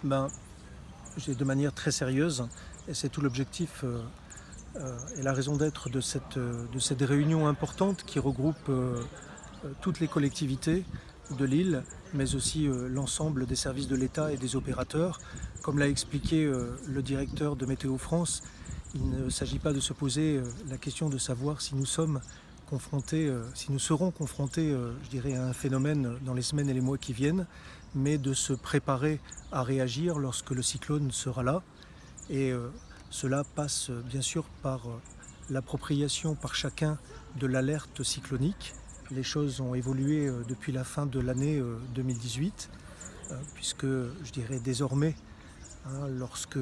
Ben, de manière très sérieuse, et c'est tout l'objectif et la raison d'être de cette réunion importante qui regroupe toutes les collectivités de l'île, mais aussi l'ensemble des services de l'État et des opérateurs. Comme l'a expliqué le directeur de Météo France, il ne s'agit pas de se poser la question de savoir si nous sommes confrontés, si nous serons confrontés, à un phénomène dans les semaines et les mois qui viennent, mais de se préparer à réagir lorsque le cyclone sera là. Et cela passe bien sûr par l'appropriation par chacun de l'alerte cyclonique. Les choses ont évolué depuis la fin de l'année 2018, puisque désormais, lorsque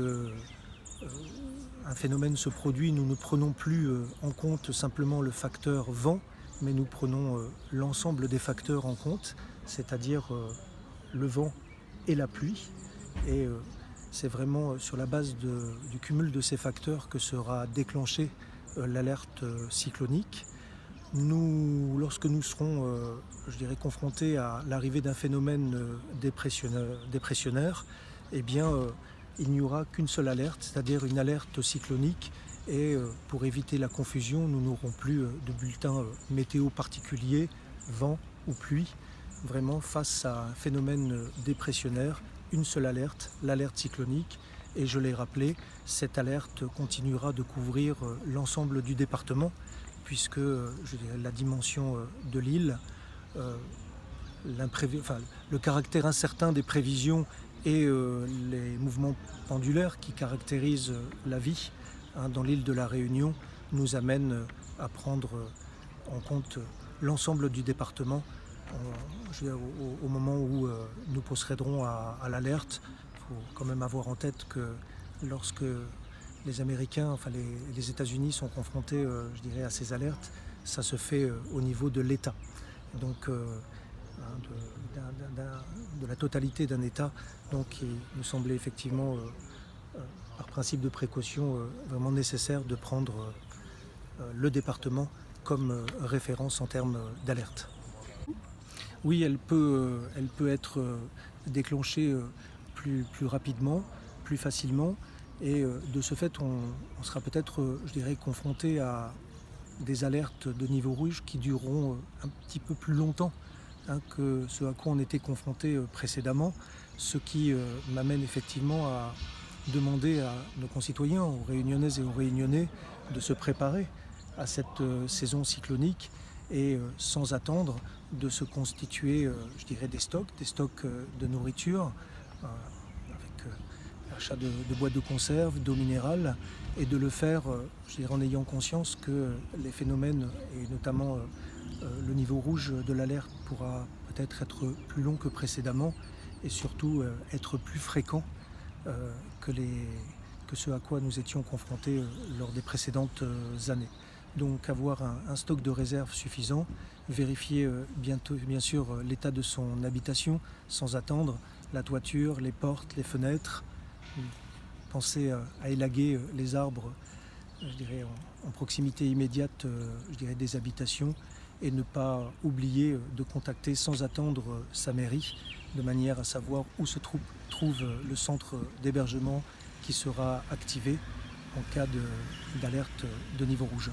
un phénomène se produit, nous ne prenons plus en compte simplement le facteur vent, mais nous prenons l'ensemble des facteurs en compte, c'est-à-dire le vent et la pluie. Et c'est vraiment sur la base du cumul de ces facteurs que sera déclenchée l'alerte cyclonique. Lorsque nous serons confrontés à l'arrivée d'un phénomène dépressionnaire, eh bien, il n'y aura qu'une seule alerte, c'est-à-dire une alerte cyclonique. Et pour éviter la confusion, nous n'aurons plus de bulletins météo particuliers, vent ou pluie. Vraiment, face à un phénomène dépressionnaire, une seule alerte, l'alerte cyclonique. Et je l'ai rappelé, cette alerte continuera de couvrir l'ensemble du département, puisque la dimension de l'île, le caractère incertain des prévisions et les mouvements pendulaires qui caractérisent la vie dans l'île de la Réunion nous amènent à prendre en compte l'ensemble du département au moment où nous procéderons à l'alerte. Il faut quand même avoir en tête que lorsque les Américains, les États-Unis sont confrontés à ces alertes, ça se fait au niveau de l'État. Donc de la totalité d'un État. Donc il nous semblait effectivement, par principe de précaution, vraiment nécessaire de prendre le département comme référence en termes d'alerte. Oui, elle peut être déclenchée plus rapidement, plus facilement. Et de ce fait, on sera peut-être, confronté à des alertes de niveau rouge qui dureront un petit peu plus longtemps que ce à quoi on était confronté précédemment. Ce qui m'amène effectivement à demander à nos concitoyens, aux Réunionnaises et aux Réunionnais, de se préparer à cette saison cyclonique et sans attendre de se constituer des stocks de nourriture, avec l'achat de boîtes de conserve, d'eau minérale, et de le faire en ayant conscience que les phénomènes, et notamment le niveau rouge de l'alerte, pourra peut-être être plus long que précédemment et surtout être plus fréquent que ce à quoi nous étions confrontés lors des précédentes années. Donc avoir un stock de réserve suffisant, vérifier bien sûr l'état de son habitation sans attendre, la toiture, les portes, les fenêtres, penser à élaguer les arbres en proximité immédiate des habitations, et ne pas oublier de contacter sans attendre sa mairie, de manière à savoir où se trouve le centre d'hébergement qui sera activé en cas d'alerte de niveau rouge.